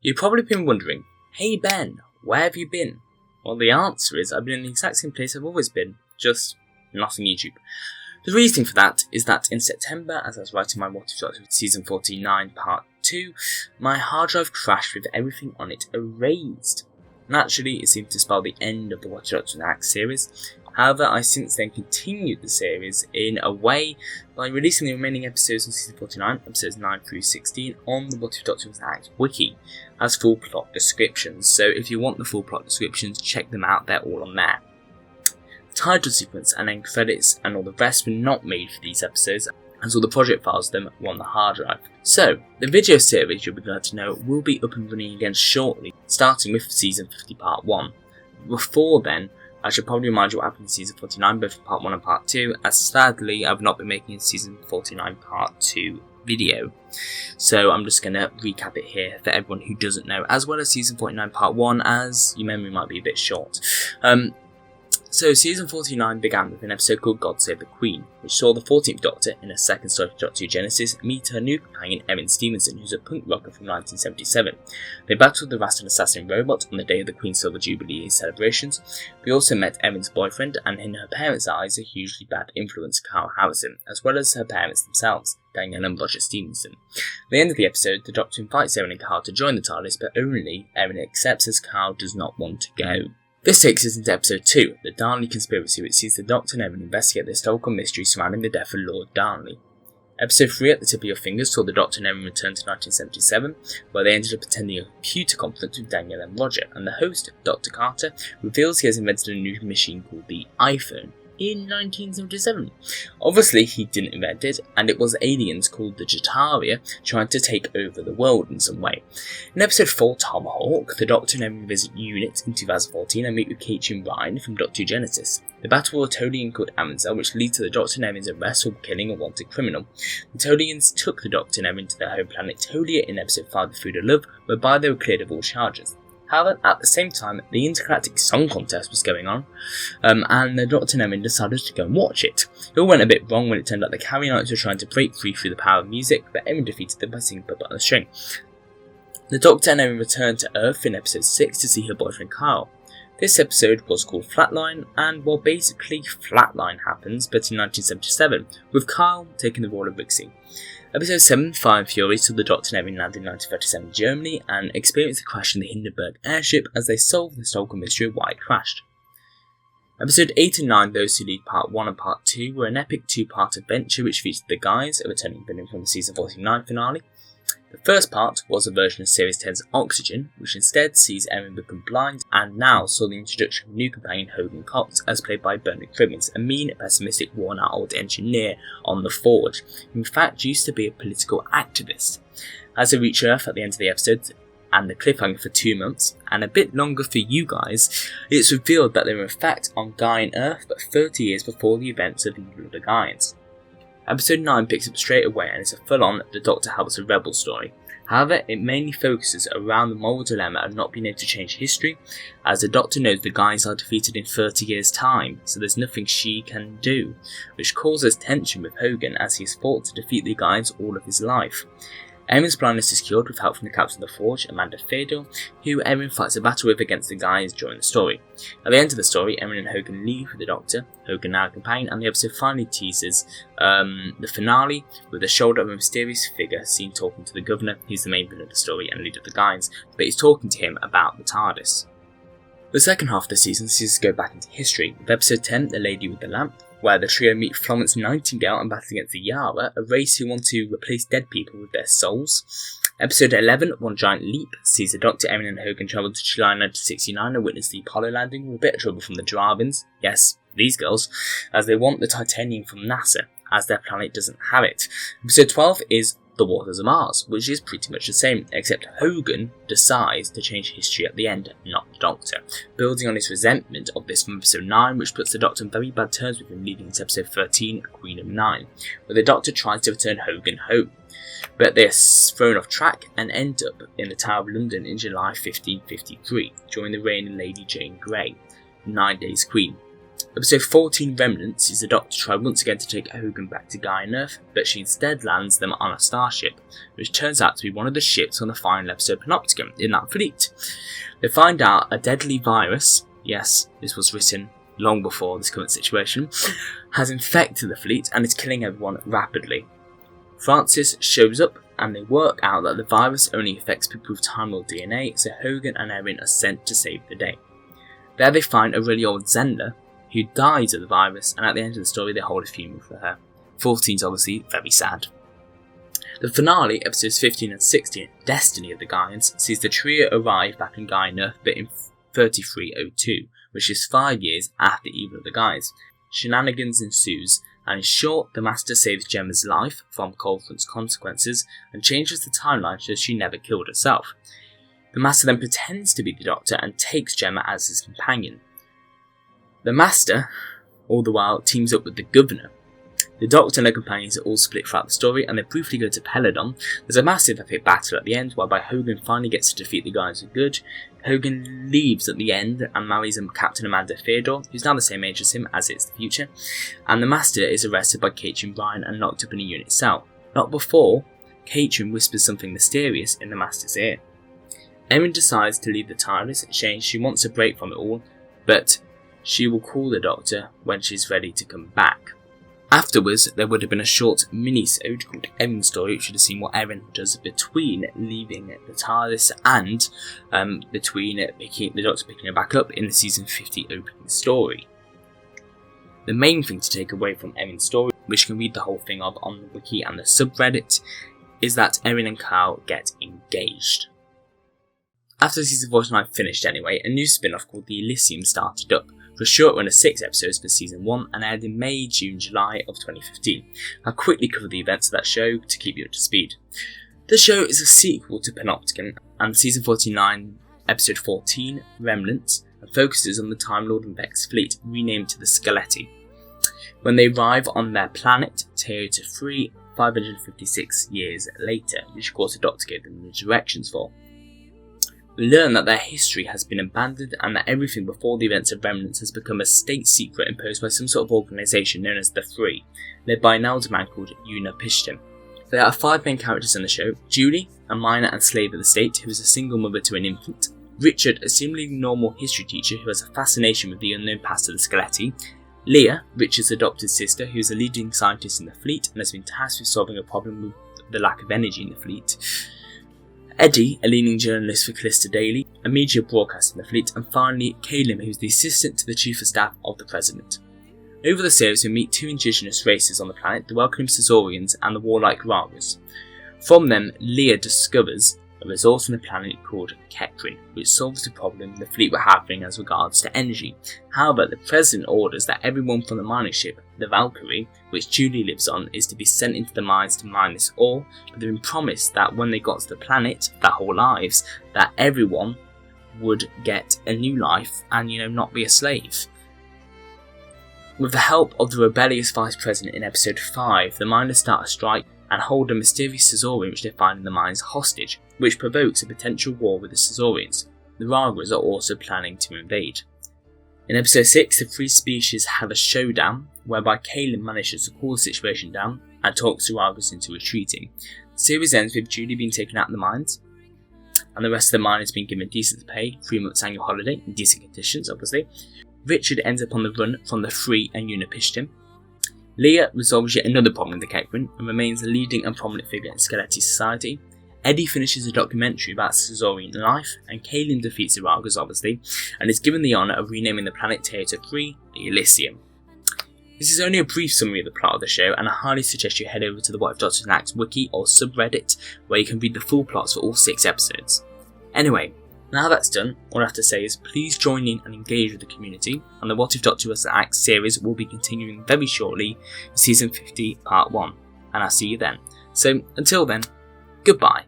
You've probably been wondering, hey Ben, where have you been? Well, the answer is I've been in the exact same place I've always been, just not on YouTube. The reason for that is that in September, as I was writing my What If Doctor Season 49 Part 2, my hard drive crashed with everything on it erased. Naturally, it seemed to spell the end of the What If Doctor Act series. However, I since then continued the series in a way by releasing the remaining episodes in Season 49, episodes 9 through 16, on the What If Doctor Act wiki, as full plot descriptions. So if you want the full plot descriptions, check them out, they're all on there. The title sequence and end credits and all the rest were not made for these episodes, as all the project files of them were on the hard drive. So, the video series, you'll be glad to know, will be up and running again shortly, starting with Season 50 Part 1. Before then, I should probably remind you what happened in Season 49, both Part 1 and Part 2, as sadly I've not been making a Season 49 Part 2 video. So I'm just going to recap it here for everyone who doesn't know, as well as Season 49 Part 1, as your memory might be a bit short. So Season 49 began with an episode called God Save the Queen, which saw the 14th Doctor, in a second story of Doctor Who Genesis, meet her new companion Erin Stevenson, who's a punk rocker from 1977. They battled the Rastan assassin robot on the day of the Queen's Silver Jubilee celebrations. We also met Erin's boyfriend, and in her parents' eyes a hugely bad influence, Carl Harrison, as well as her parents themselves, Daniel and Roger Stevenson. At the end of the episode, the Doctor invites Erin and Carl to join the TARDIS, but only Erin accepts as Carl does not want to go. This takes us into episode 2, the Darnley Conspiracy, which sees the Doctor and Erin investigate the historical mystery surrounding the death of Lord Darnley. Episode 3, At the Tip of Your Fingers, saw the Doctor and Erin return to 1977, where they ended up attending a computer conference with Daniel and Roger, and the host, Dr. Carter, reveals he has invented a new machine called the iPhone in 1977. Obviously, he didn't invent it, and it was aliens called the Jataria trying to take over the world in some way. In episode 4, Tomahawk, the Doctor and Erin visit Unit in 2014 and meet with Kate and Ryan from Doctor Who Genesis. They battle a Tolian called Amenzel, which leads to the Doctor and Erin's arrest for killing a wanted criminal. The Tolians took the Doctor and Erin to their home planet Tolia in episode 5, The Food of Love, whereby they were cleared of all charges. However, at the same time, the Intergalactic Song Contest was going on, and the Doctor and Erin decided to go and watch it. It all went a bit wrong when it turned out the Carryouts were trying to break free through the power of music, but Erin defeated them by singing Puppet on a String. The Doctor and Erin returned to Earth in episode 6 to see her boyfriend Kyle. This episode was called Flatline, and well, basically Flatline happens, but in 1977, with Kyle taking the role of Rixie. Episode 7, Fire and Fury, saw the Doctor and Erin land in 1937 Germany and experience the crash in the Hindenburg airship as they solve the historical mystery of why it crashed. Episode 8 and 9, those who lead Part 1 and Part 2, were an epic two-part adventure which featured the Guys, a returning villain from the Season 49 finale. The first part was a version of Series 10's Oxygen, which instead sees Erin become blind, and now saw the introduction of new companion Hogan Cox, as played by Bernard Cribbins, a mean, pessimistic, worn-out old engineer on the Forge, who in fact used to be a political activist. As they reach Earth at the end of the episode, and the cliffhanger for 2 months, and a bit longer for you guys, it's revealed that they were in fact on Gaian Earth, but 30 years before the events of Evil of the Gaians. Episode 9 picks up straight away and is a full-on The Doctor Helps a Rebel story. However, it mainly focuses around the moral dilemma of not being able to change history, as the Doctor knows the Guys are defeated in 30 years' time, so there's nothing she can do, which causes tension with Hogan as he has fought to defeat the Guys all of his life. Erin's blindness is cured with help from the captain of the Forge, Amanda Fedor, who Erin fights a battle with against the Guys during the story. At the end of the story, Erin and Hogan leave with the Doctor, Hogan now a companion, and the episode finally teases the finale with a shoulder of a mysterious figure seen talking to the Governor, who's the main villain of the story and leader of the Guys, but he's talking to him about the TARDIS. The second half of the season sees us go back into history, with episode 10, The Lady with the Lamp, where the trio meet Florence Nightingale and battle against the Yara, a race who want to replace dead people with their souls. Episode 11, One Giant Leap, sees the Doctor, Erin and Hogan travel to July 1969 and witness the Apollo landing with a bit of trouble from the Dravins, yes, these girls, as they want the titanium from NASA, as their planet doesn't have it. Episode 12 is The Waters of Mars, which is pretty much the same, except Hogan decides to change history at the end, not the Doctor, building on his resentment of this from episode 9, which puts the Doctor on very bad terms with him, leading to episode 13, Queen of Nine, where the Doctor tries to return Hogan home. But they are thrown off track and end up in the Tower of London in July 1553, during the reign of Lady Jane Grey, 9 Days Queen. Episode 14, Remnants, sees the Doctor try once again to take Hogan back to Gaia and Earth, but she instead lands them on a starship, which turns out to be one of the ships on the final episode Panopticon in that fleet. They find out a deadly virus, yes, this was written long before this current situation, has infected the fleet and is killing everyone rapidly. Francis shows up and they work out that the virus only affects people with Time Lord DNA, so Hogan and Erin are sent to save the day. There they find a really old Zenda who dies of the virus, and at the end of the story they hold a funeral for her. 14's obviously very sad. The finale, episodes 15 and 16, Destiny of the GATANS, sees the trio arrive back in Gaia and Earth but in 3302, which is 5 years after Evil of the Guys. Shenanigans ensues, and in short, the Master saves Gemma's life from Cold Front's consequences and changes the timeline so she never killed herself. The Master then pretends to be the Doctor and takes Gemma as his companion. The Master, all the while, teams up with the Governor. The Doctor and her companions are all split throughout the story, and they briefly go to Peladon. There's a massive epic battle at the end, whereby Hogan finally gets to defeat the guys of good. Hogan leaves at the end and marries Captain Amanda Theodore, who's now the same age as him, as it's the future. And the Master is arrested by Katrin Bryan and locked up in a unit cell. Not before Katrin whispers something mysterious in the Master's ear. Erin decides to leave the TARDIS, saying she wants a break from it all, but she will call the Doctor when she's ready to come back. Afterwards, there would have been a short mini-sode called Erin's Story, which would have seen what Erin does between leaving the TARDIS and between the Doctor picking her back up in the season 50 opening story. The main thing to take away from Erin's story, which you can read the whole thing of on the wiki and the subreddit, is that Erin and Kyle get engaged. After season 49 finished anyway, a new spin-off called The Elysium started up, for a short run of 6 episodes for season 1 and aired in May, June, July of 2015. I'll quickly cover the events of that show to keep you up to speed. The show is a sequel to Panopticon and season 49, episode 14, Remnants, and focuses on the Time Lord and Vex fleet, renamed to the Skeletti. When they arrive on their planet, Teota 3, 556 years later, which of course the Doctor gave them the directions for. We learn that their history has been abandoned and that everything before the events of Remnants has become a state secret imposed by some sort of organisation known as the Three, led by an elder man called Unapishtim. There are 5 main characters in the show: Julie, a minor and slave of the state who is a single mother to an infant; Richard, a seemingly normal history teacher who has a fascination with the unknown past of the Skeletti; Leah, Richard's adopted sister, who is a leading scientist in the fleet and has been tasked with solving a problem with the lack of energy in the fleet; Eddie, a leading journalist for Callista Daily, a media broadcaster in the fleet; and finally Kalim, who is the assistant to the chief of staff of the president. Over the series we meet 2 indigenous races on the planet, the welcoming Caesorians and the warlike Ragas. From them, Leah discovers a resource on the planet called Ketrin, which solves the problem the fleet were having as regards to energy. However, the president orders that everyone from the mining ship, the Valkyrie, which Julie lives on, is to be sent into the mines to mine this ore, but they've been promised that when they got to the planet, their whole lives, that everyone would get a new life and, not be a slave. With the help of the rebellious vice president in episode 5, the miners start a strike and hold a mysterious Caesorian which they find in the mines hostage, which provokes a potential war with the Caesorians. The Ragas are also planning to invade. In episode 6, the 3 species have a showdown, whereby Kalim manages to cool the situation down and talks the Ragas into retreating. The series ends with Julie being taken out of the mines, and the rest of the miners being given decent pay, 3 months annual holiday, in decent conditions obviously. Richard ends up on the run from the Three and Unapishtim. Leah resolves yet another problem in the Ketrin and remains a leading and prominent figure in Skeletti society. Eddie finishes a documentary about Caesorian life, and Kalim defeats the Ragas obviously, and is given the honour of renaming the planet Teota 3 the Elysium. This is only a brief summary of the plot of the show, and I highly suggest you head over to the What If Doctor Snacks wiki or subreddit, where you can read the full plots for all 6 episodes. Anyway, now that's done, all I have to say is please join in and engage with the community, and the What If Doctor Acts series will be continuing very shortly in Season 50 Part 1, and I'll see you then. So, until then, goodbye.